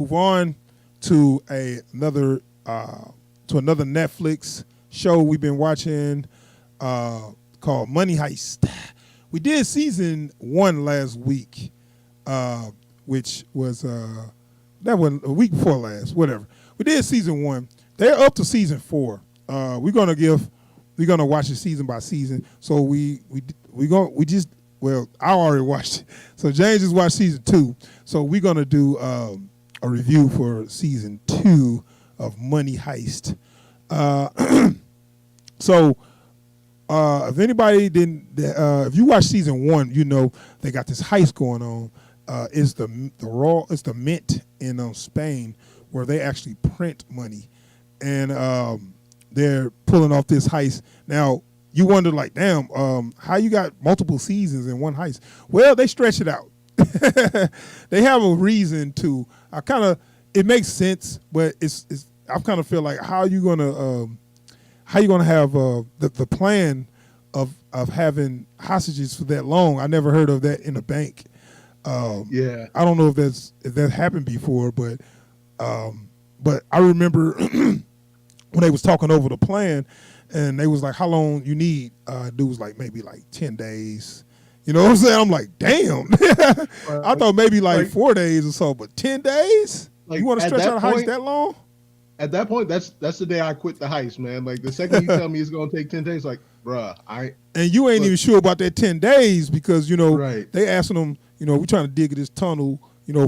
move on to another Netflix show we've been watching called Money Heist. We did season one last week, which was that one a week before last, whatever. We did season one. They're up to season four. We're gonna watch it season by season. So we just well, I already watched it. So James just watched season two. So we're gonna do a review for season two of Money Heist. So if anybody didn't, if you watch season one, you know they got this heist going on. It's the mint in Spain where they actually print money, and they're pulling off this heist. Now you wonder, like, damn, how you got multiple seasons in one heist? Well, they stretch it out. They have a reason to. It makes sense, but I kind of feel like how you gonna have the plan of having hostages for that long. I never heard of that in a bank. Yeah. I don't know if that happened before, but I remember when they was talking over the plan, and they was like, "How long you need?" Dude was like, "Maybe like 10 days." You know what I'm saying? I'm like, "Damn!" I thought maybe like 4 days or so, but 10 days? Like You want to at stretch that out a heist point, that long? at that point, that's the day I quit the heist, man. Like the second you tell me it's gonna take 10 days, like, bruh, I And you ain't look even sure about that 10 days because, right. they asking them, we trying to dig this tunnel,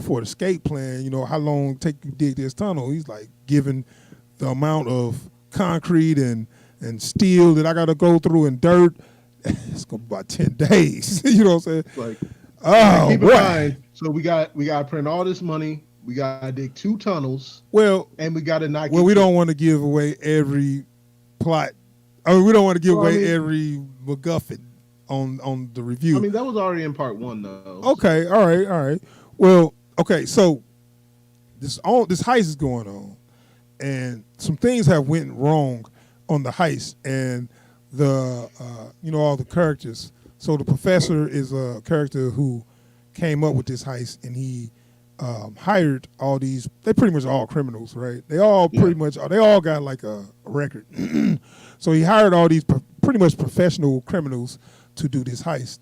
for the escape plan, how long take you dig this tunnel? He's like, given the amount of concrete and steel that I got to go through and dirt, it's going to be about 10 days. You know what I'm saying? Like, and Oh, keep in boy. mind, so we got to print all this money. We got to dig 2 tunnels, Well, and we got to not well, get we don't killed. want to give away every plot. I mean, we don't want to give Well, away every MacGuffin on the I review. mean that was already in part one though. So Okay, all right. Well, okay, so this heist is going on, and some things have went wrong on the heist, and the all the characters. So the professor is a character who came up with this heist, and he hired all these. They pretty much all criminals, right? yeah, They all got like a record. So he hired all these pretty much professional criminals to do this heist,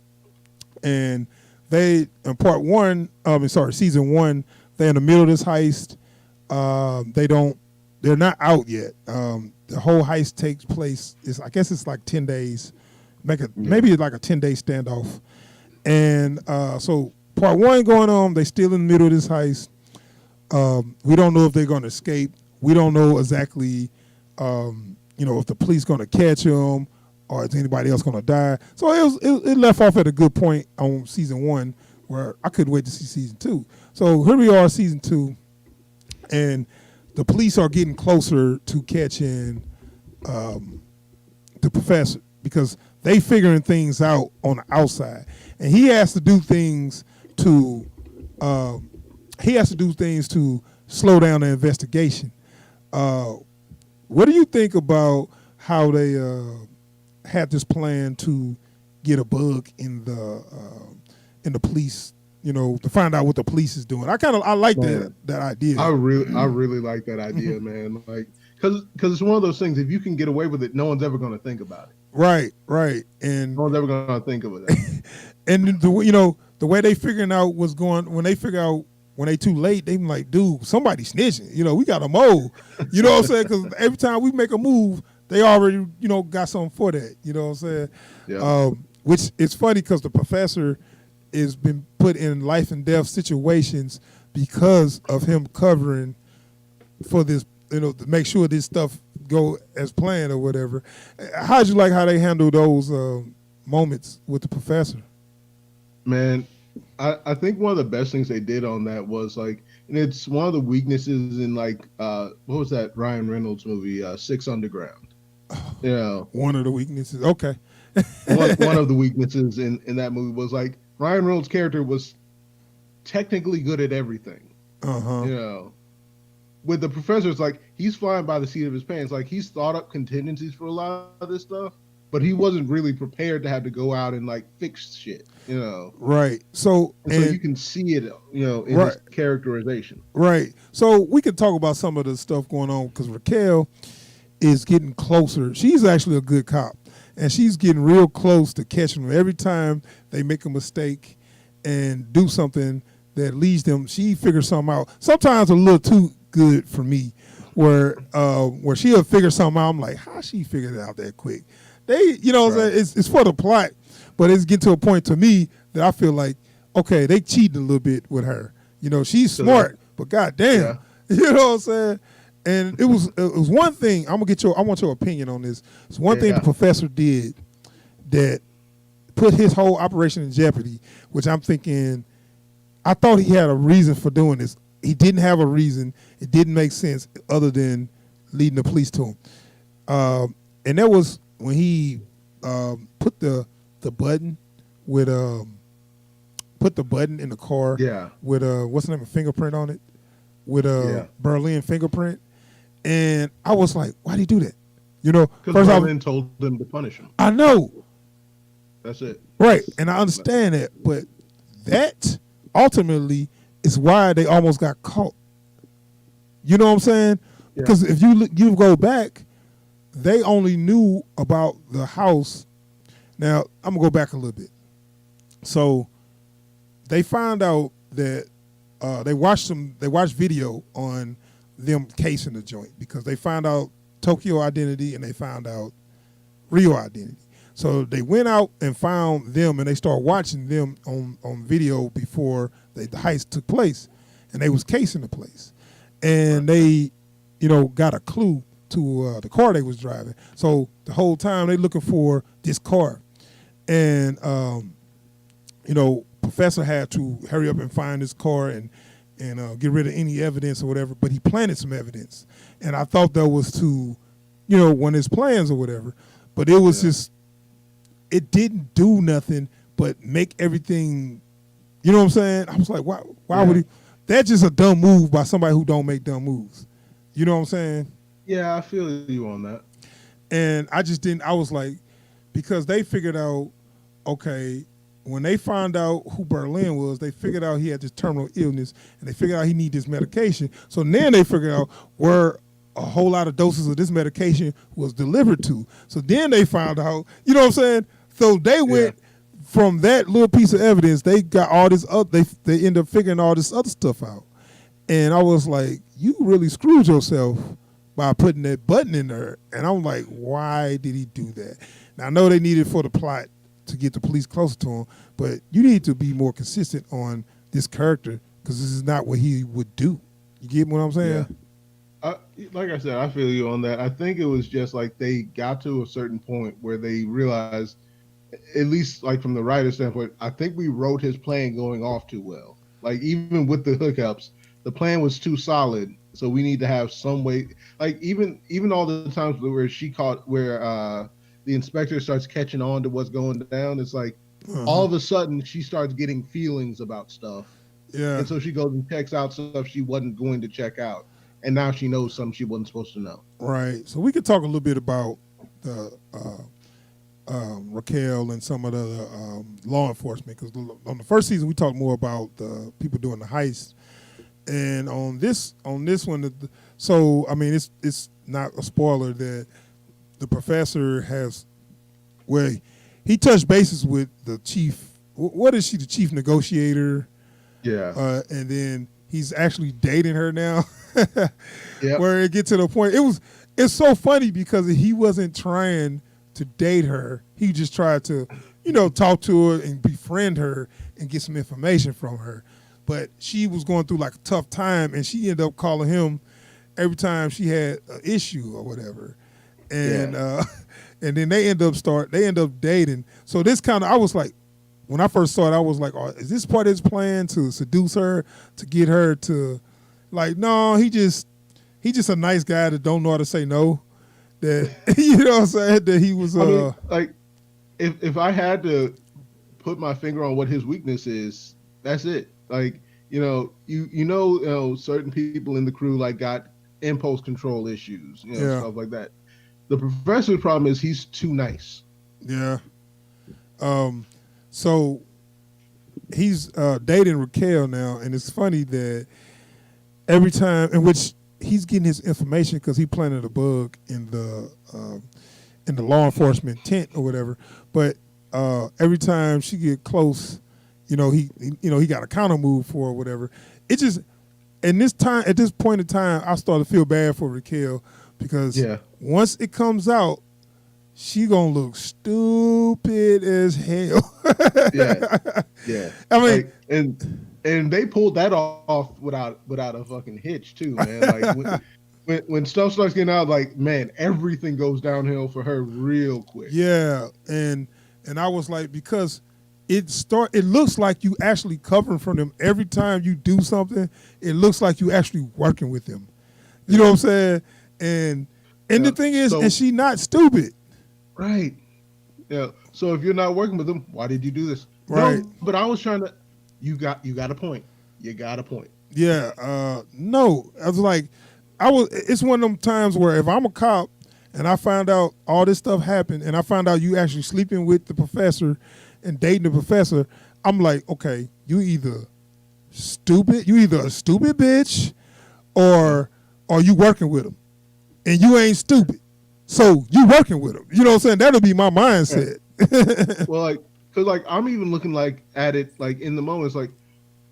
and they in part one, season one, they're in the middle of this heist. They're not out yet. The whole heist takes place. I guess it's like 10 days. yeah, Maybe like a 10-day standoff, and so part one going on. They still in the middle of this heist. We don't know if they're going to escape. We don't know exactly, if the police going to catch them or is anybody else going to die. So it left off at a good point on season one where I couldn't wait to see season two. So here we are, season two, and the police are getting closer to catching the professor because they figuring things out on the outside, and he has to do things to slow down the investigation. What do you think about how they had this plan to get a bug in the police? To find out what the police is doing. I like man. that idea. I really like that idea, man. Like, because it's one of those things. If you can get away with it, no one's ever going to think about it. Right, No and one's ever going to think of it that way. and the way they figuring out what's going when they figure out when they too late, they be like, dude, somebody snitching. We got a mole. You know what I'm saying? Because every time we make a move, they already got something for that. You know what I'm saying? Yeah, Which it's funny because the professor has been put in life and death situations because of him covering for this, to make sure this stuff go as planned or whatever. How'd you like how they handle those moments with the professor? man. I think one of the best things they did on that was like, and it's one of the weaknesses in like what was that Ryan Reynolds movie, Six Underground. You know, One of the weaknesses. Okay. one of the weaknesses in that movie was like Ryan Reynolds' character was technically good at everything. Uh huh. You know, with the professor, it's like he's flying by the seat of his pants. Like he's thought up contingencies for a lot of this stuff, but he wasn't really prepared to have to go out and like fix shit, you know. Right. So And so and you can see it, you know, in his right, characterization. right. So we could talk about some of the stuff going on because Raquel is getting closer. She's actually a good cop, and she's getting real close to catching them every time they make a mistake and do something that leads them. She figures something out. Sometimes a little too good for me, where she'll figure something out. I'm like, how she figured it out that quick? They, you know, what I'm Right. saying? It's for the plot, but it's getting to a point to me that I feel like, okay, they cheating a little bit with her. You know, she's So that, smart, but goddamn, yeah. you know what I'm saying? And it was one thing. I want your opinion on this. It's one thing the Yeah. professor did that put his whole operation in jeopardy, which I'm thinking I thought he had a reason for doing this. He didn't have a reason. It didn't make sense other than leading the police to him. And that was when he put the button with put the button in the car Yeah. with what's the name, a fingerprint on it, with a Yeah. Berlin fingerprint. And I was like, why'd he do that? You know, Because first off, Berlin told them to punish him. I know, That's it. right, and I understand that, but that ultimately is why they almost got caught. You know what I'm saying? Yeah. Because if you go back, they only knew about the house. Now I'm gonna go back a little bit. So they found out that they watched video on them casing the joint because they found out Tokyo identity and they found out Rio identity. So they went out and found them and they started watching them on video before the heist took place, and they was casing the place, and they, got a clue to the car they was driving. So the whole time they looking for this car, and Professor had to hurry up and find this car and get rid of any evidence or whatever. But he planted some evidence, and I thought that was to, one of his plans or whatever. But it was just, it didn't do nothing but make everything. You know what I'm saying? I was like, why? Why would he? That's just a dumb move by somebody who don't make dumb moves. You know what I'm saying? Yeah, I feel you on that. And I just didn't. I was like, because they figured out, okay, when they found out who Berlin was, they figured out he had this terminal illness, and they figured out he needed this medication. So then they figured out where a whole lot of doses of this medication was delivered to. So then they found out, you know what I'm saying? So they went from that little piece of evidence, they got all this other, they ended up figuring all this other stuff out. And I was like, you really screwed yourself by putting that button in there. And I'm like, why did he do that? Now, I know they needed it for the plot to get the police closer to him, but you need to be more consistent on this character because this is not what he would do. You get what I'm saying? Yeah. Like I said, I feel you on that. I think it was just like they got to a certain point where they realized, at least like from the writer's standpoint, I think we wrote his plan going off too well. Like even with the hookups, the plan was too solid. So we need to have some way. Like even all the times where the inspector starts catching on to what's going down, it's like all of a sudden she starts getting feelings about stuff. Yeah. And so she goes and checks out stuff she wasn't going to check out. And now she knows something she wasn't supposed to know. Right. So we could talk a little bit about the Raquel and some of the law enforcement, because on the first season we talked more about the people doing the heist, and on this one, so I mean it's not a spoiler that the professor has, well, he touched bases with the chief. What is she? The chief negotiator. Yeah. And then he's actually dating her now. Yeah. Where it gets to the point, it's so funny because he wasn't trying to date her. He just tried to, talk to her and befriend her and get some information from her. But she was going through like a tough time, and she ended up calling him every time she had an issue or whatever. And and then they end up dating. So this kind of, I was like, when I first saw it, I was like, oh, is this part of his plan to seduce her, to get her to, like, no, he just a nice guy that don't know how to say no. That, you know what I'm saying? That he was I mean, like, if I had to put my finger on what his weakness is, that's it. Like, certain people in the crew like got impulse control issues, stuff like that. The professor's problem is he's too nice. Yeah. So he's dating Raquel now, and it's funny that every time in which he's getting his information because he planted a bug in the law enforcement tent or whatever. But every time she get close, he got a counter move for or whatever. It just at this point in time, I started to feel bad for Raquel because Yeah, once it comes out, she gonna look stupid as hell. yeah, yeah. I mean, And they pulled that off without a fucking hitch too, man. Like when stuff starts getting out, like man, everything goes downhill for her real quick. yeah, and I was like, because it looks like you actually covering from them every time you do something. It looks like you actually working with them. You know what I'm saying? And the thing is, So and she not stupid. right, yeah. So if you're not working with them, why did you do this? Right. No, but I was trying to. You got a point. You got a point. Yeah. No. I was like, it's one of them times where if I'm a cop and I find out all this stuff happened and I find out you actually sleeping with the professor and dating the professor, I'm like, okay, you either a stupid bitch or you working with him. And you ain't stupid. So you working with him. You know what I'm saying? That'll be my mindset. Well, like, cause like I'm even looking like at it like in the moment. It's like,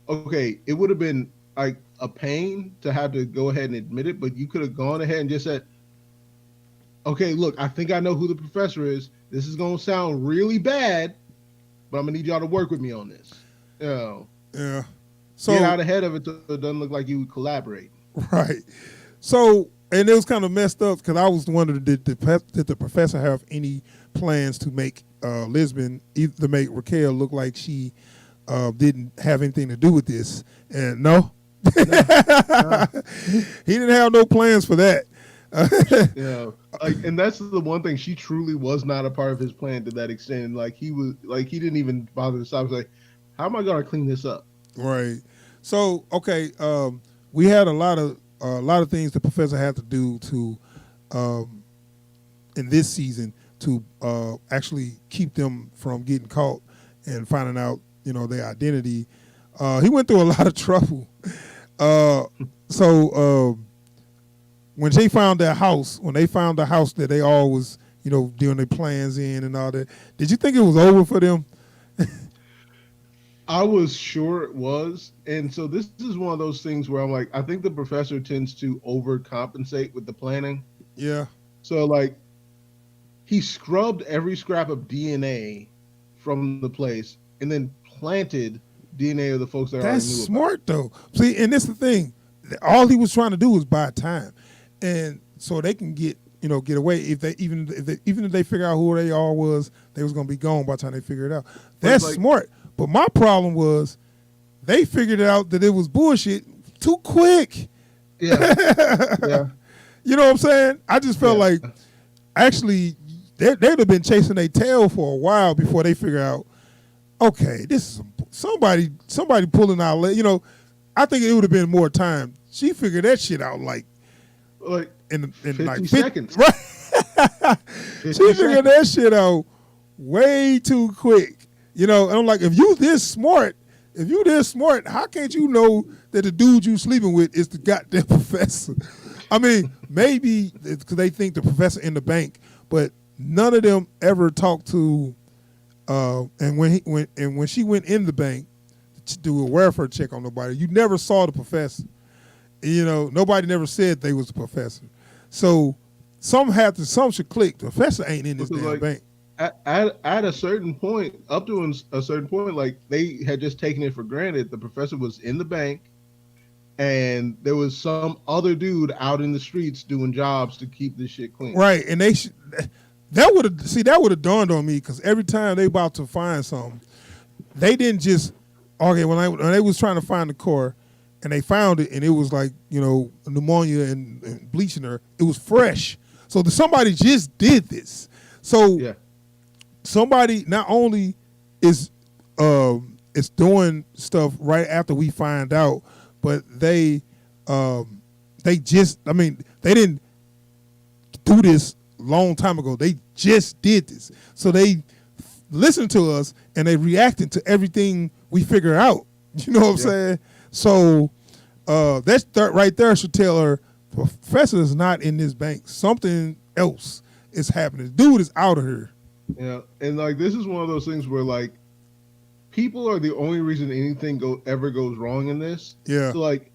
okay, it would have been like a pain to have to go ahead and admit it, but you could have gone ahead and just said, okay, look, I think I know who the professor is. This is gonna sound really bad, but I'm gonna need y'all to work with me on this. You know, Yeah. So get out ahead of it so it doesn't look like you collaborate. right. So and it was kind of messed up because I was wondering did the professor have any plans to make Lisbon to make Raquel look like she didn't have anything to do with this? And no, No. he didn't have no plans for that. You know, like, and that's the one thing. She truly was not a part of his plan to that extent. Like he was, like he didn't even bother to stop. He was like, how am I gonna clean this up? Right. So okay, we had a lot of things the professor had to do to in this season to actually keep them from getting caught and finding out their identity. He went through a lot of trouble. So when they found the house that they all was doing their plans in and all that, did you think it was over for them? I was sure it was, and so this is one of those things where I'm like, I think the professor tends to overcompensate with the planning. Yeah. So like, he scrubbed every scrap of DNA from the place and then planted DNA of the folks that That's already knew smart though. See, and that's the thing. All he was trying to do was buy time, and so they can get away. If they even if they figure out who they all was, they was gonna be gone by the time they figured it out. That's like, smart. But my problem was they figured out that it was bullshit too quick. Yeah, yeah. You know what I'm saying? I just felt Yeah. like actually they'd have been chasing their tail for a while before they figure out, okay, this is somebody pulling out. I think it would have been more time. She figured that shit out like in 50 like seconds. Right? 50 She figured seconds. that shit out way too quick. And I'm like, if you this smart, how can't you know that the dude you sleeping with is the goddamn professor? I mean, maybe it's because they think the professor in the bank, but none of them ever talked to. And when she went in the bank to do a welfare check on nobody, you never saw the professor. Nobody never said they was the professor. So some should click. The professor ain't in this Because, damn like, bank. At a certain point, up to a certain point, like they had just taken it for granted. The professor was in the bank, and there was some other dude out in the streets doing jobs to keep this shit clean. Right, and that would have dawned on me because every time they about to find something, they didn't just when they was trying to find the car, and they found it, and it was like pneumonia and bleaching her. It was fresh, so somebody just did this. So Yeah. somebody not only is doing stuff right after we find out, but they didn't do this long time ago. They just did this, so they listen to us and they reacting to everything we figure out. You know what I'm saying? So that right there should tell her professor is not in this bank. Something else is happening. Dude is out of here. Yeah, and like this is one of those things where like people are the only reason anything ever goes wrong in this. Yeah. So like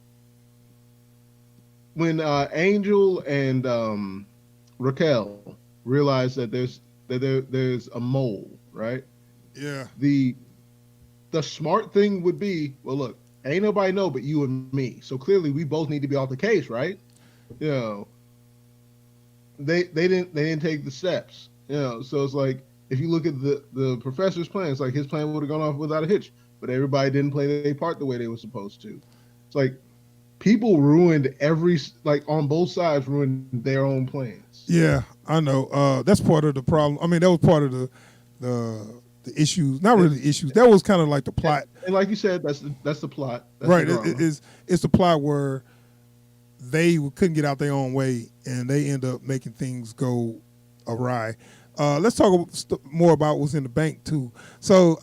when Angel and Raquel realize that there's a mole, right? Yeah. The smart thing would be, well, look, ain't nobody know but you and me. So clearly we both need to be off the case, right? You know, they didn't take the steps. You know, so it's like if you look at the professor's plan, it's like his plan would have gone off without a hitch, but everybody didn't play their part the way they were supposed to. It's like people ruined on both sides ruined their own plans. Yeah, I know. That's part of the problem. I mean, that was part of the issues. Not really the issues. That was kind of like the plot. And like you said, that's the plot. That's right. The it's the plot where they couldn't get out their own way and they end up making things go awry. Let's talk more about what's in the bank too. So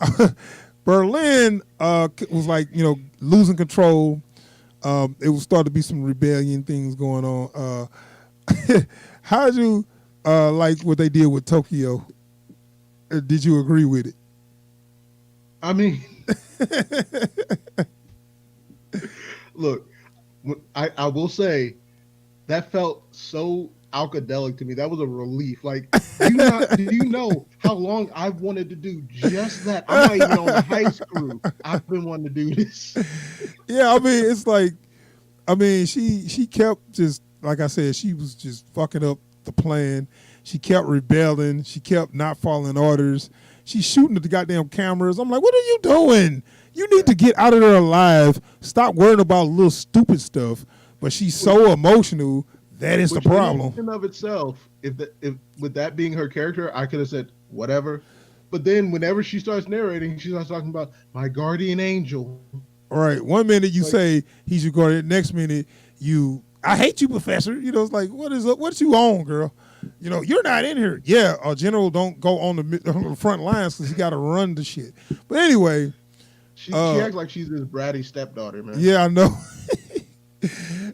Berlin was like, losing control. It was starting to be some rebellion things going on. How'd you like what they did with Tokyo? Did you agree with it? I mean, look, I will say that felt so alkadelic to me. That was a relief. Like, do you know how long I've wanted to do just that? I'm not even on the Heist crew. I've been wanting to do this. Yeah, I mean, it's like, she kept just, like I said, she was just fucking up the plan. She kept rebelling. She kept not following orders. She's shooting at the goddamn cameras. I'm like, what are you doing? You need to get out of there alive. Stop worrying about little stupid stuff. But she's so emotional. That is the problem. In of itself, if with that being her character, I could have said whatever. But then whenever she starts narrating, she starts talking about my guardian angel. All right. One minute you say he's your guardian. Next minute I hate you, Professor. It's like, what you on, girl? You're not in here. Yeah, a general don't go on the front lines because he got to run the shit. But anyway. She acts like she's this bratty stepdaughter, man. Yeah, I know.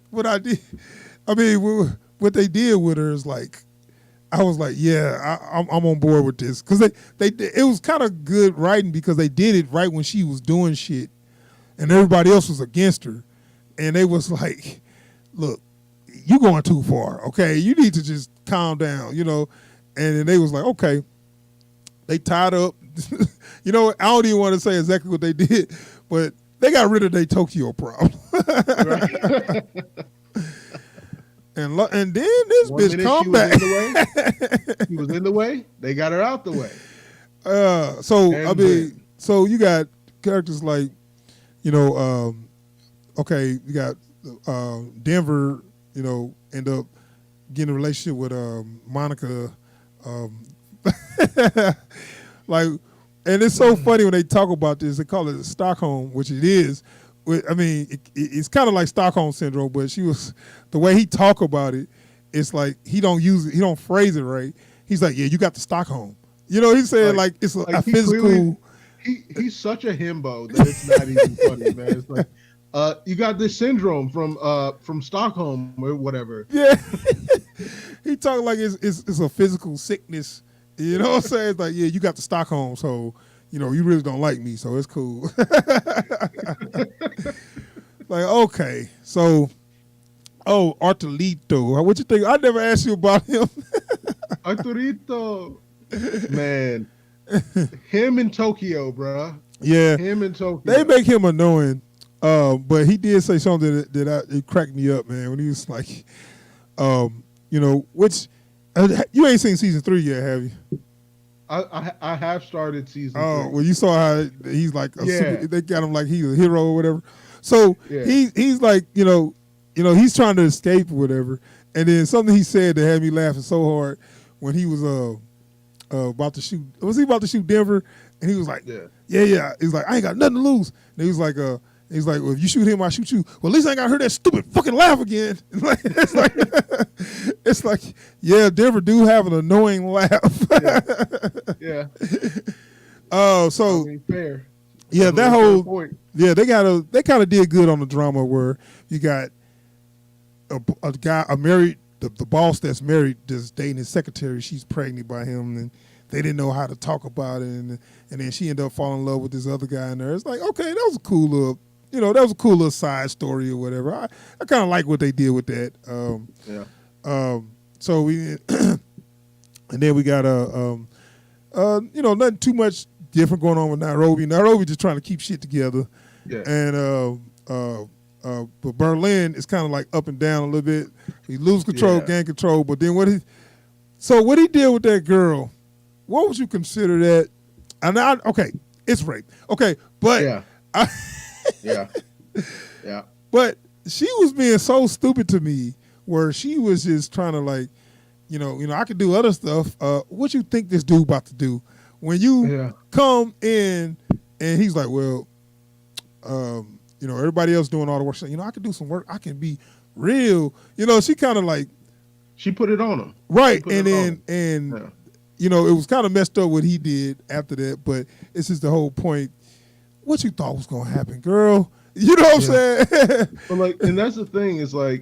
What they did with her is like, I was like, yeah, I'm on board with this. Because it was kind of good writing because they did it right when she was doing shit and everybody else was against her. And they was like, look, you going too far, okay? You need to just calm down, And then they was like, okay. They tied up. I don't even want to say exactly what they did, but they got rid of their Tokyo problem. And then this bitch come back. She was in the way. They got her out the way. So you got characters like, okay, you got Denver, end up getting a relationship with Monica. And it's so funny when they talk about this. They call it Stockholm, which it is. It's kind of like Stockholm syndrome, but the way he talk about it, it's like he don't use it, he don't phrase it right. He's like, yeah, you got the Stockholm. He's saying like it's a physical. He's such a himbo that it's not even funny, man. It's like, you got this syndrome from Stockholm or whatever. Yeah, he talk like it's a physical sickness. You know what I'm saying? It's like, yeah, you got the Stockholm, so you really don't like me, so it's cool. Like, okay, so Arturito, what you think? I never asked you about him. Arturito, man, him in Tokyo, bro. Yeah, him in Tokyo. They make him annoying, but he did say something that cracked me up, man. When he was like, which you ain't seen season 3 yet, have you? I have started season 3. Oh, well, you saw how he's like they got him like he's a hero or whatever. So he's like, he's trying to escape or whatever. And then something he said that had me laughing so hard when he was about to shoot. Was he about to shoot Denver? And he was like, yeah. He's like, I ain't got nothing to lose. And he was like, He's like, well, if you shoot him, I shoot you. Well, at least I ain't got to hear that stupid fucking laugh again. It's like, yeah, Denver do have an annoying laugh. Yeah. So I mean, fair. yeah, I that mean, fair whole point. yeah, they kind of did good on the drama where you got a guy, the boss that's married, just dating his secretary. She's pregnant by him, and they didn't know how to talk about it, and then she ended up falling in love with this other guy in there. It's like, okay, that was a cool little, that was a cool little side story or whatever. I kind of like what they did with that. Yeah. So we, and then we got nothing too much different going on with Nairobi. Nairobi just trying to keep shit together, Yeah. and but Berlin is kind of like up and down a little bit. He lose control, gain control, but then what he did with that girl, what would you consider that? And okay, it's rape. Okay, but Yeah. Yeah. But she was being so stupid to me, where she was just trying to like, I could do other stuff. What you think this dude about to do when you come in and he's like, well, everybody else doing all the work. So, I could do some work. I can be real. She kind of like she put it on him, right, and then it was kind of messed up what he did after that. But it's just the whole point. What you thought was gonna happen, girl? You know what I'm saying? But and that's the thing is I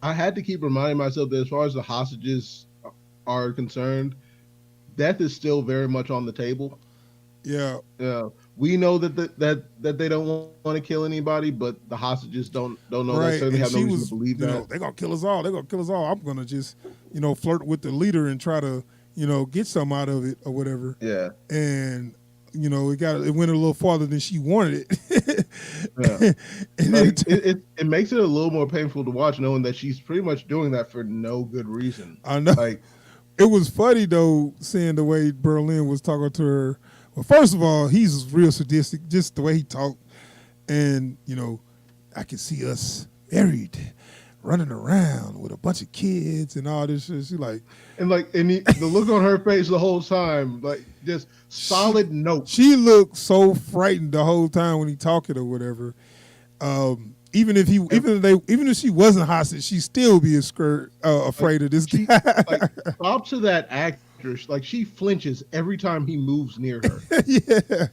had to keep reminding myself that as far as the hostages are concerned, death is still very much on the table. Yeah. Yeah. We know that they don't want to kill anybody, but the hostages don't know that. Certainly have no reason to believe that. They're gonna kill us all. They're gonna kill us all. I'm gonna just, flirt with the leader and try to, get some out of it or whatever. Yeah. And it went a little farther than she wanted it. Yeah. And it makes it a little more painful to watch, knowing that she's pretty much doing that for no good reason. I know. It was funny though, seeing the way Berlin was talking to her. Well, first of all, he's real sadistic, just the way he talked. And, I can see us married, running around with a bunch of kids and all this shit. She's like... And the look on her face the whole time, just solid note. She looked so frightened the whole time when he talking or whatever. Even if she wasn't hostage, she'd still be afraid of this guy. Props to that actress. She flinches every time he moves near her. Yeah.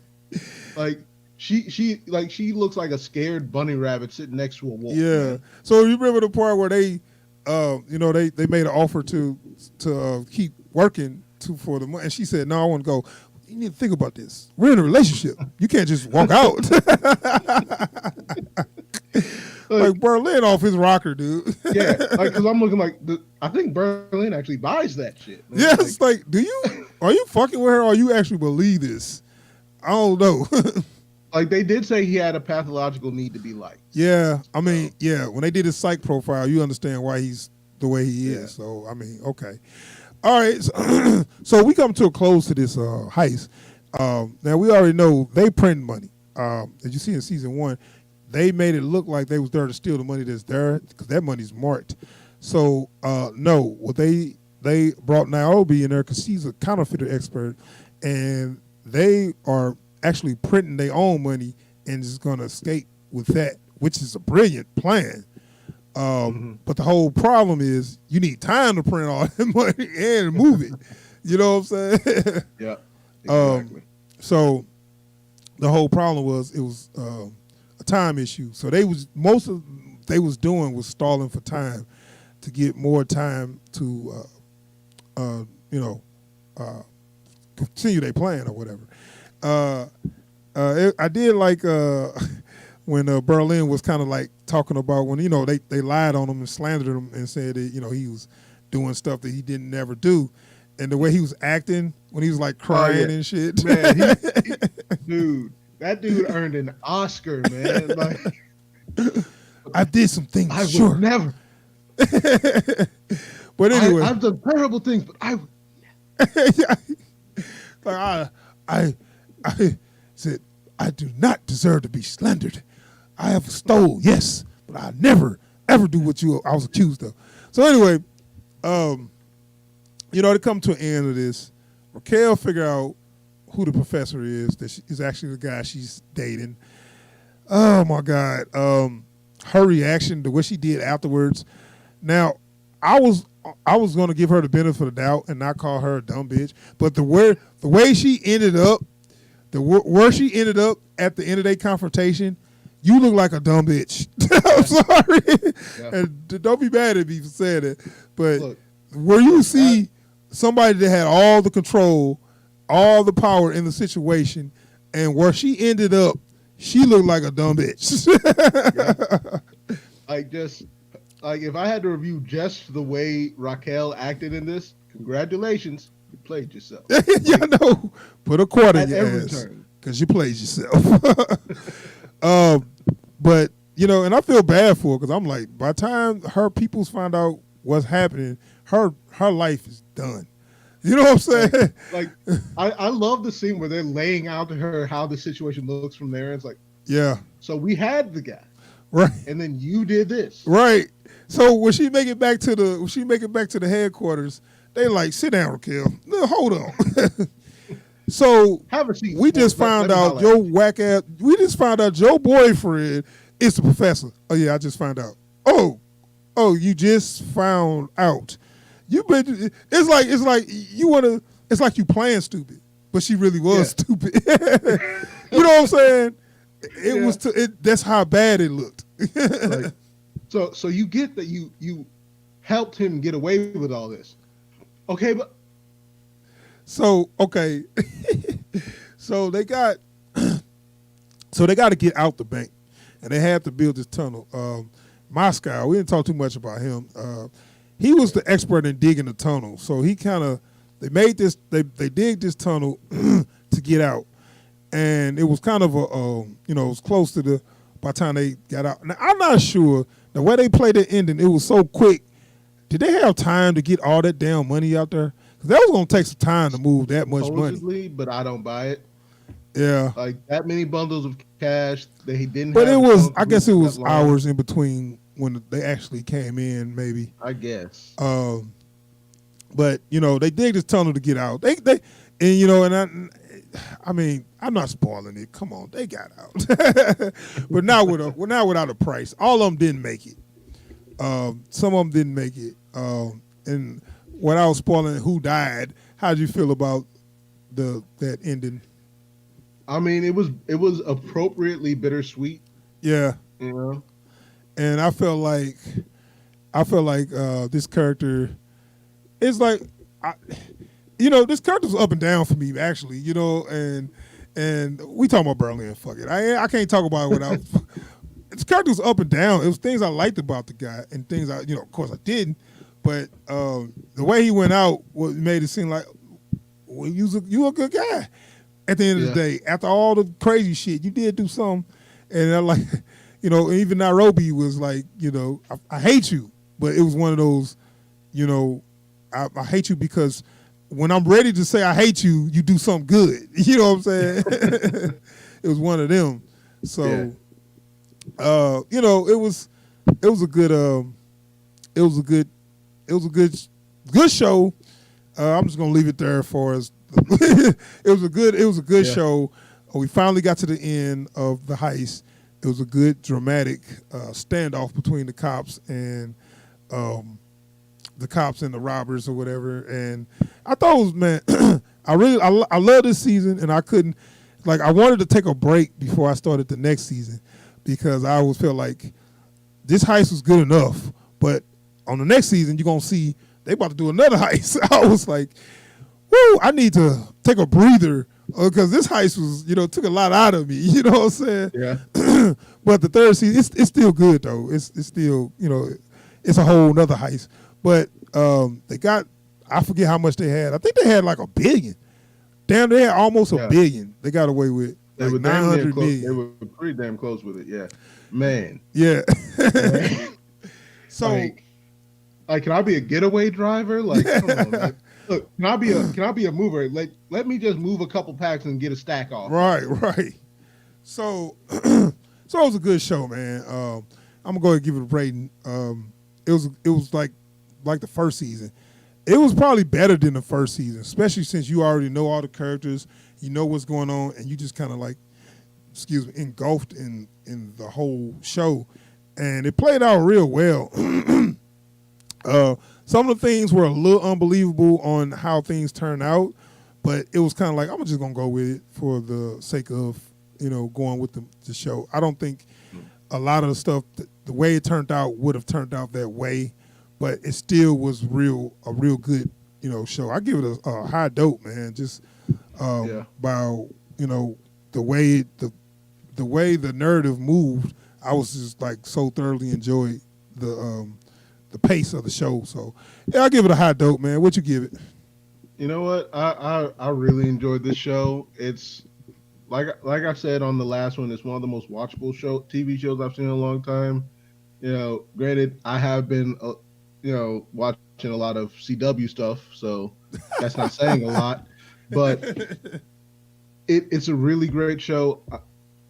She looks like a scared bunny rabbit sitting next to a wall. Yeah. Man. So you remember the part where they made an offer to keep working for the money, and she said, "No, I want to go." You need to think about this. We're in a relationship. You can't just walk out. Berlin off his rocker, dude. Yeah, because I'm looking I think Berlin actually buys that shit. Man. Yeah, it's are you fucking with her or you actually believe this? I don't know. They did say he had a pathological need to be liked. Yeah, I mean, when they did his psych profile, you understand why he's the way he is. Yeah. So, I mean, okay. All right, so we come to a close to this heist. Now, we already know they print money. As you see in season 1, they made it look like they was there to steal the money that's there because that money's marked. So, no, they brought Niobe in there because she's a counterfeiter expert, and they are actually printing their own money and is going to escape with that, which is a brilliant plan. But the whole problem is you need time to print all that money and move it. You know what I'm saying? Yeah, exactly. So the whole problem was it was a time issue. So they was doing was stalling for time to get more time to continue their plan or whatever. I did like when Berlin was kind of like talking about when they lied on him and slandered him and said that he was doing stuff that he didn't never do, and the way he was acting when he was like crying and shit. Man, dude, that dude earned an Oscar, man. I did some things. I would never. But anyway, I've done terrible things, but I said I do not deserve to be slandered. I have stole, yes, but I never ever do what I was accused of. So anyway, to come to an end of this, Raquel figure out who the professor is. That is actually the guy she's dating. Oh my God. Her reaction to what she did afterwards. Now, I was I was gonna give her the benefit of the doubt and not call her a dumb bitch, but the way she ended up, where she ended up at the end of their confrontation, you look like a dumb bitch. I'm sorry, Yeah. and don't be mad at me for saying it, but Look, where you look, see somebody that had all the control, all the power in the situation, and where she ended up, she looked like a dumb bitch. yeah. Like just like if I had to review just the way Raquel acted in this, congratulations, you played yourself. Yeah, I Like know. Put a quarter in at your every ass turn. because you played yourself. um, but and I feel bad for her because I'm like, by the time her peoples find out what's happening, her life is done. You know what I'm saying? Like, like I love the scene where they're laying out to her how the situation looks from there. It's like, Yeah. so we had the guy, Right. and then you did this. Right. So when she make it back to the headquarters, they like, sit down, Raquel. No, hold on. So Have a seat. we just Let found me out holler your at you. whack ass. We just found out your boyfriend is the professor. Oh yeah, I just found out. Oh, you just found out. You been. It's like you wanna. It's like you playing stupid, but she really was Yeah. stupid. You know what I'm saying? It Yeah. was. That's how bad it looked. Like, so you get that you helped him get away with all this. Okay, but So okay, so they got to get out the bank, and they had to build this tunnel. Moscow, we didn't talk too much about him. He was the expert in digging the tunnel, so he kind of they dig this tunnel to get out, and it was kind of it was close to the by the time they got out. Now I'm not sure the way they played the ending. It was so quick. Did they have time to get all that damn money out there? Because that was gonna take some time to move that much money. supposedly, but I don't buy it. Yeah. Like that many bundles of cash that he didn't. But have it the was, funds I to guess it move was that long. hours in between when they actually came in, maybe. I guess. But they dig this tunnel to get out. They I mean, I'm not spoiling it. Come on, they got out, but now without a price. All of them didn't make it. Some of them didn't make it. And without spoiling who died, how did you feel about that ending? I mean, it was appropriately bittersweet. Yeah, You know. and I felt like this character is like, this character's up and down for me actually, and we talking about Berlin. Fuck it, I can't talk about it without. This character was up and down. It was things I liked about the guy and things of course I didn't, but the way he went out made it seem like, well, you a good guy. At the end of the day, after all the crazy shit, you did do something, and I like, even Nairobi was like, I hate you, but it was one of those, I hate you because when I'm ready to say I hate you, you do something good. You know what I'm saying? It was one of them. So, it was a good show. I'm just gonna leave it there for us. It was a good show. We finally got to the end of the heist. It was a good dramatic standoff between the cops and the robbers or whatever. And I thought it was, man, I love this season, and I couldn't, I wanted to take a break before I started the next season because I always felt like this heist was good enough, but on the next season you're gonna see they about to do another heist. I was like, woo, I need to take a breather because this heist was, took a lot out of me. You know what I'm saying? Yeah. But the third season, it's still good though. It's still, it's a whole nother heist. But they got, I forget how much they had. I think they had like $1 billion. Damn, they had almost $1 billion. They got away with They like were damn near 900 close. million. They were pretty damn close with it. Yeah. Man. Yeah. Man. So. Like, can I be a getaway driver? Like, come on, man. Look, can I be a mover? Like, let me just move a couple packs and get a stack off. Right. So, it was a good show, man. I'm gonna go ahead and give it a rating. It was like the first season. It was probably better than the first season, especially since you already know all the characters, you know what's going on, and you just kind of like excuse me, engulfed in the whole show, and it played out real well. Some of the things were a little unbelievable on how things turned out, but it was kind of like I'm just gonna go with it for the sake of going with the show. I don't think a lot of the stuff the way it turned out would have turned out that way, but it still was a real good show. I give it a high dope, man. Just by the way the way the narrative moved, I was just like so thoroughly enjoyed the pace of the show. So yeah, I give it a high dope, man. What you give it? You know what? I really enjoyed this show. It's like I said on the last one, it's one of the most watchable TV shows I've seen in a long time. Granted, I have been watching a lot of CW stuff, so that's not saying a lot. But it's a really great show.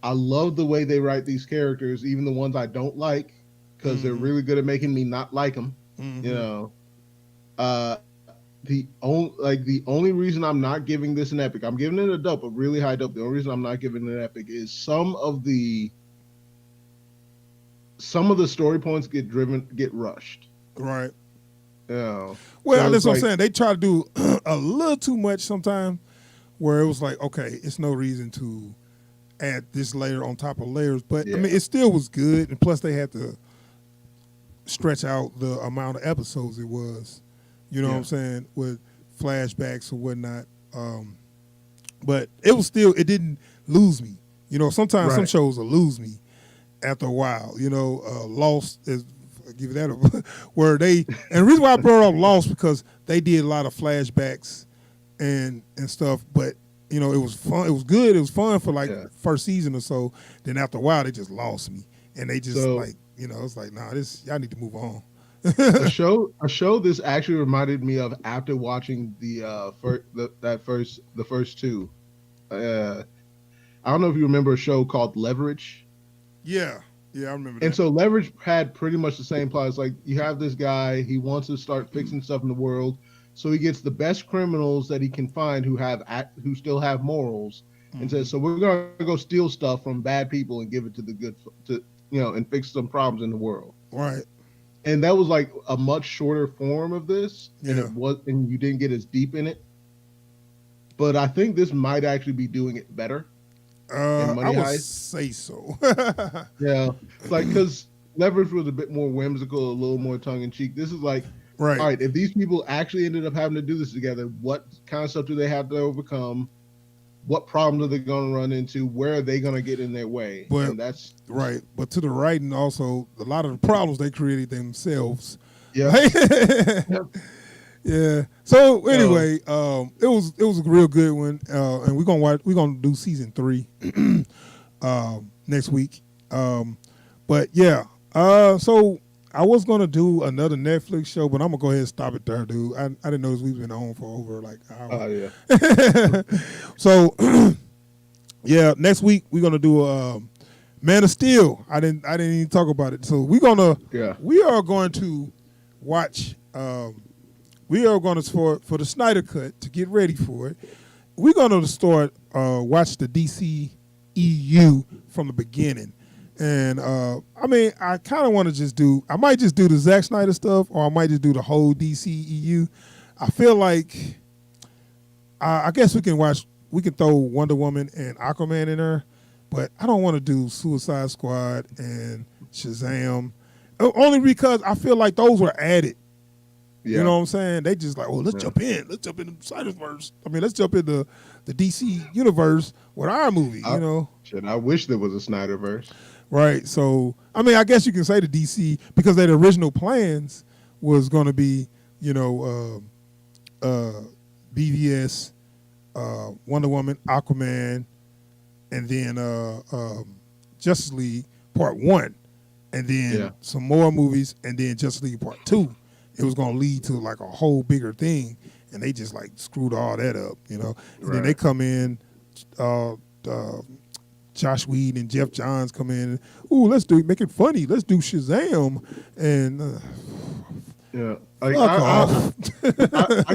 I love the way they write these characters, even the ones I don't like, because they're really good at making me not like them. Uh, the only reason I'm not giving this an epic, I'm giving it a dope, a really high dope. The only reason I'm not giving it an epic is some of the story points get rushed. Right. Yeah. Well, So that's it's what I'm like, saying. They try to do a little too much sometimes, where it was like, okay, it's no reason to add this layer on top of layers. But I mean, it still was good, and plus they had to stretch out the amount of episodes it was. You know what I'm saying, with flashbacks or whatnot. But it was still, it didn't lose me. Sometimes some shows will lose me after a while. Lost is, I'll give you that where and the reason why I brought up Lost because they did a lot of flashbacks and stuff. But it was fun. It was good. It was fun for like first season or so. Then after a while, they just lost me, and they just it's like, nah, y'all need to move on. a show this actually reminded me of after watching the first two. I don't know if you remember a show called Leverage. Yeah, I remember that. And so Leverage had pretty much the same plot. It's like you have this guy, he wants to start fixing stuff in the world, so he gets the best criminals that he can find who still have morals, and says, so we're gonna go steal stuff from bad people and give it to the good and fix some problems in the world. Right. And that was like a much shorter form of this, and you didn't get as deep in it. But I think this might actually be doing it better. I would say so. Yeah, like because Leverage was a bit more whimsical, a little more tongue in cheek. This is like, all right, if these people actually ended up having to do this together, what kind of stuff do they have to overcome? What problems are they going to run into? Where are they going to get in their way? And that's right. But to the writing, also a lot of the problems they created themselves. Yeah. Yeah. So anyway, it was a real good one, and we're gonna do season 3 next week. But yeah, so I was gonna do another Netflix show, but I'm gonna go ahead and stop it there, dude. I didn't notice we've been on for over like an hour. Oh yeah. So yeah, next week we're gonna do Man of Steel. I didn't even talk about it. So we are going to watch. We are going to for the Snyder Cut to get ready for it. We're going to start watch the DC EU from the beginning. And I mean, I kind of want to I might just do the Zack Snyder stuff, or I might just do the whole DC EU. I feel like I guess we can throw Wonder Woman and Aquaman in there, but I don't want to do Suicide Squad and Shazam, only because I feel like those were added. Yeah. You know what I'm saying? They just like, let's jump in. Let's jump into the Snyderverse. I mean, let's jump into the DC universe with our movie, Shit, I wish there was a Snyderverse. Right. So, I mean, I guess you can say the DC, because their original plans was going to be, BVS, Wonder Woman, Aquaman, and then Justice League Part 1, and then some more movies, and then Justice League Part 2. It was going to lead to like a whole bigger thing, and they just like screwed all that up, And then they come in, Josh Whedon and Jeff Johns come in. Ooh, make it funny. Let's do Shazam, and I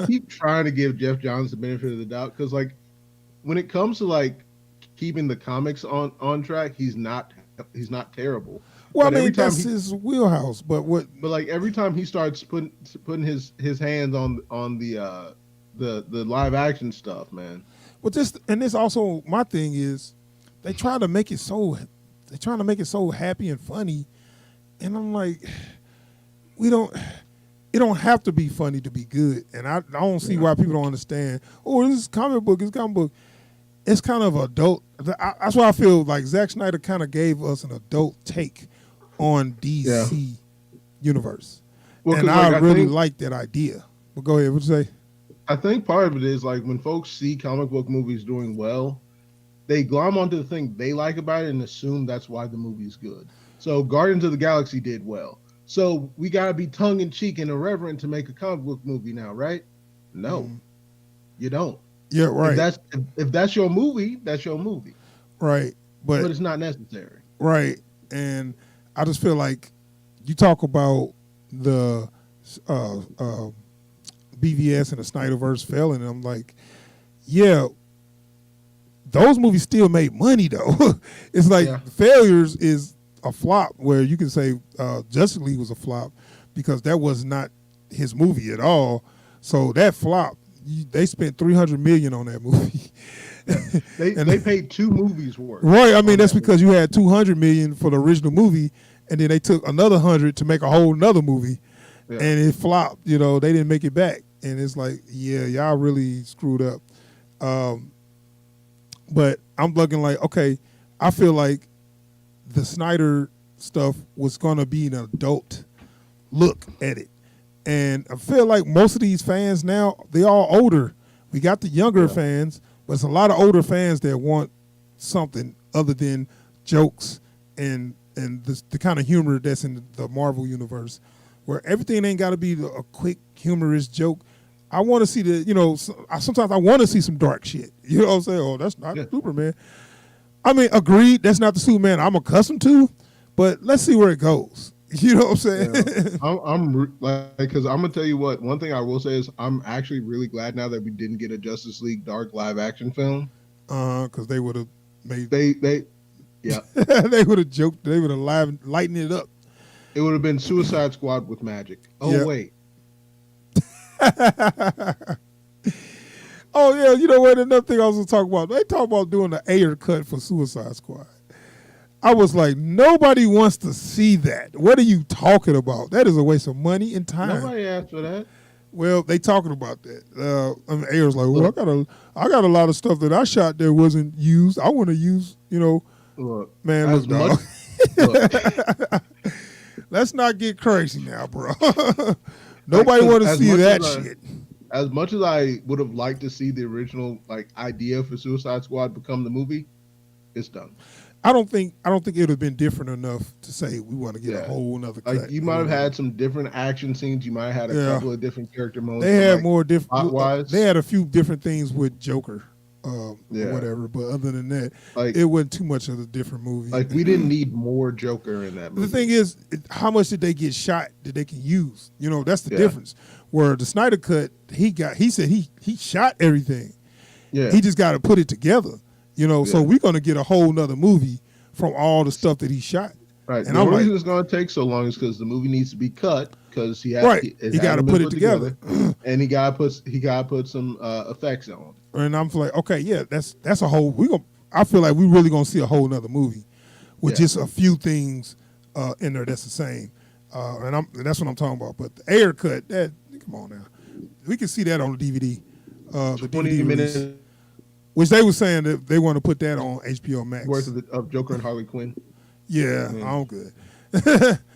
keep trying to give Jeff Johns the benefit of the doubt, because like when it comes to like keeping the comics on track, he's not terrible. Well, I But every mean, time that's he his wheelhouse. But what? but like every time he starts putting his hands on the live action stuff, man. But this also my thing is, they try to make it so, they trying to make it so happy and funny, and I'm like, we don't. It don't have to be funny to be good, and I don't see Yeah. why people don't understand. Oh, this is comic book. It's comic book. It's kind of adult. That's why I feel like Zack Snyder kind of gave us an adult take on Yeah. DC universe, Well, and because like I I really think like that idea. But go ahead. What you say? I think part of it is like when folks see comic book movies doing well, they glom onto the thing they like about it and assume that's why the movie's good. So Guardians of the Galaxy did well. So we gotta be tongue in cheek and irreverent to make a comic book movie now, right? No, Mm, you don't. yeah, If right, that's your movie, that's your movie. right. But But it's not necessary. right, and I just feel like you talk about the uh, uh, BVS and the Snyderverse failing, and I'm like, yeah, those movies still made money though. It's like Yeah. failures is a flop where you can say Justice League was a flop because that was not his movie at all. So that flop, they spent $300 million on that movie. Yeah. And They paid two movies worth right, I mean on that's that movie. because you had $200 million for the original movie, and then they took another 100 to make a whole nother movie, Yeah. and it flopped. You know, they didn't make it back, and it's like, yeah, y'all really screwed up. Um, but I'm looking like, okay, I feel like the Snyder stuff was gonna be an adult look at it, and I feel like most of these fans now they all older. We got the younger Yeah. fans, but it's a lot of older fans that want something other than jokes and the kind of humor that's in the Marvel universe, where everything ain't got to be a quick humorous joke. I want to see sometimes I want to see some dark shit. You know what I'm saying? Oh, that's not Yeah. Superman. I mean, agreed, that's not the Superman I'm accustomed to, but let's see where it goes. You know what I'm saying? Yeah. Like, because I'm gonna tell you what. One thing I will say is I'm actually really glad now that we didn't get a Justice League Dark live action film. Because they would have made Yeah, they would have joked, they would have lightened it up. it would have been Suicide Squad with magic. Oh Yeah. wait, Oh yeah, you know what? Another thing I was gonna talk about. They talk about doing the Ayer cut for Suicide Squad. I was like, nobody wants to see that. What are you talking about? That is a waste of money and time. nobody asked for that. Well, they talking about that. I mean, Ayer's like, well, Look. I got a lot of stuff that I shot that wasn't used. I want to use, Look, man. as Look, dog. look, Let's not get crazy now, bro. Nobody want to as see much that as I- shit. as much as I would have liked to see the original like idea for Suicide Squad become the movie, it's done. I don't think it would have been different enough to say we want to get a Yeah. whole nother cut. Like you might have had some different action scenes. You might have had a Yeah. couple of different character moments. They but, had like, more different. plot-wise. They had a few different things with Joker, Yeah. or whatever. But other than that, like it wasn't too much of a different movie. like we didn't need more Joker in that movie. The thing is, how much did they get shot that they can use? You know, that's the Yeah. difference. Where the Snyder cut, he said he shot everything. yeah, He just got to put it together. You know, so Yeah. we're gonna get a whole nother movie from all the stuff that he shot. right. and The I'm only like- reason it's going to take so long is because the movie needs to be cut because he has Right. it He got to hasn't put been it together. and he got to put some effects on. And I'm like, okay, yeah, that's a whole. I feel like we really gonna see a whole nother movie with Yeah. just a few things in there that's the same. And that's what I'm talking about. But the Ayer cut, that come on now, we can see that on the DVD. The 20 DVD minutes release, which they were saying that they want to put that on HBO Max. worth of Joker and Harley Quinn. Yeah, Mm. I'm good.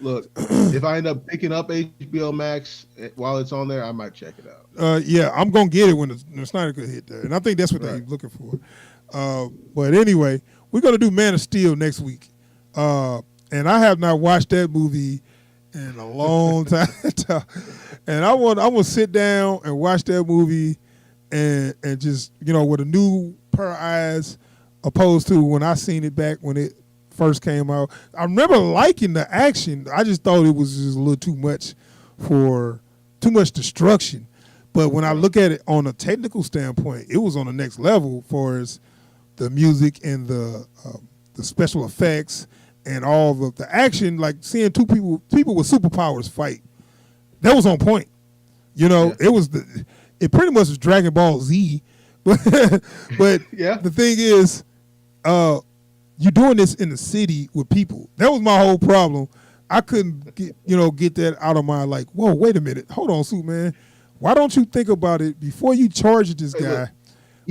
Look, if I end up picking up HBO Max while it's on there, I might check it out. Yeah, I'm gonna get it when the Snyder cut hit there, and I think that's what they're Right. looking for. But anyway, we're gonna do Man of Steel next week, and I have not watched that movie in a long time, and I'm gonna sit down and watch that movie, and just with a new pair of eyes, opposed to when I seen it back when it first came out. I remember liking the action. I just thought it was just a little too much destruction. But when I look at it on a technical standpoint, it was on the next level for as the music and the special effects and all the action, like seeing people with superpowers fight, that was on point. You know, Yeah. it pretty much was Dragon Ball Z, but Yeah. the thing is, you're doing this in the city with people. That was my whole problem. I couldn't get that out of my like. Whoa, wait a minute, hold on, Superman. Why don't you think about it before you charge this Hey, guy? look,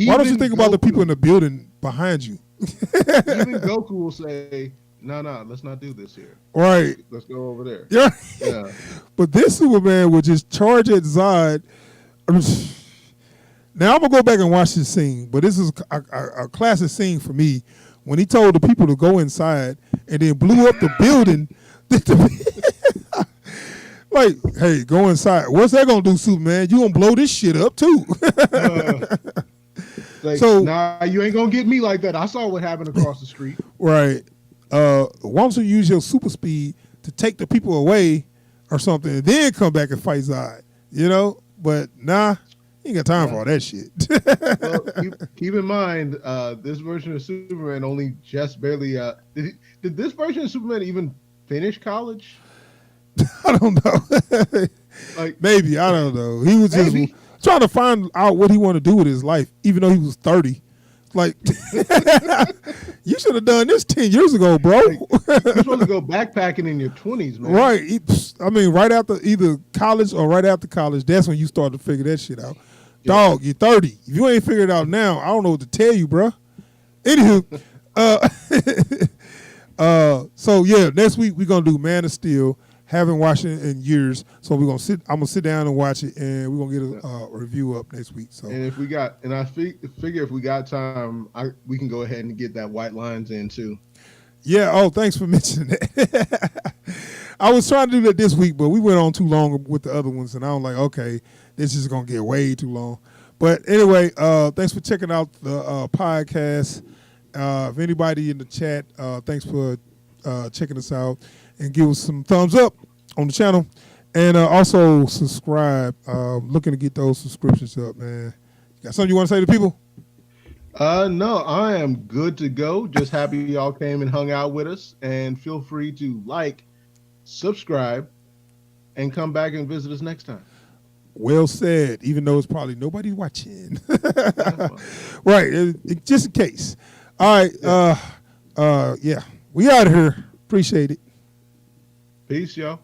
Why don't you even think about the people in Goku, the building behind you? even Goku will say, "No, no, let's not do this here. Right. Let's go over there." Yeah. Yeah. But this Superman would just charge at Zod. Now I'm gonna go back and watch this scene, but this is a classic scene for me when he told the people to go inside and then blew up the building. Like, hey, go inside. What's that gonna do, Superman? You gonna blow this shit up too? Uh, like, So- nah, you ain't gonna get me like that. I saw what happened across the street. Right. Why don't you use your super speed to take the people away or something, and then come back and fight Zod? You know, but nah, you ain't got time for all that shit. Well, keep in mind, this version of Superman only just barely. Did this version of Superman even finish college? I don't know. Like, Maybe, I don't know. He was just Maybe. trying to find out what he wanted to do with his life, even though he was 30. Like, you should have done this 10 years ago, bro. you're supposed to go backpacking in your 20s, man. Right. I mean, right after either college or right after college, that's when you start to figure that shit out. Yeah. Dog, you're 30. If you ain't figured it out now, I don't know what to tell you, bro. Anywho, so yeah, next week we're gonna do Man of Steel. Haven't watched it in years, so I'm gonna sit down and watch it, and we're gonna get a review up next week. So And if we got, and I figure if we got time, we can go ahead and get that White Lines in too. yeah. Oh, thanks for mentioning that. I was trying to do that this week, but we went on too long with the other ones, and I was like, okay, this is gonna get way too long. But anyway, thanks for checking out the podcast. If anybody in the chat, thanks for checking us out, and give us some thumbs up on the channel, and also subscribe. Looking to get those subscriptions up, man. Got something you want to say to people? No, I am good to go. Just happy y'all came and hung out with us, and feel free to like, subscribe, and come back and visit us next time. Well said, even though it's probably nobody watching. Right, just in case. All right, yeah, we out of here. Appreciate it. Peace, y'all.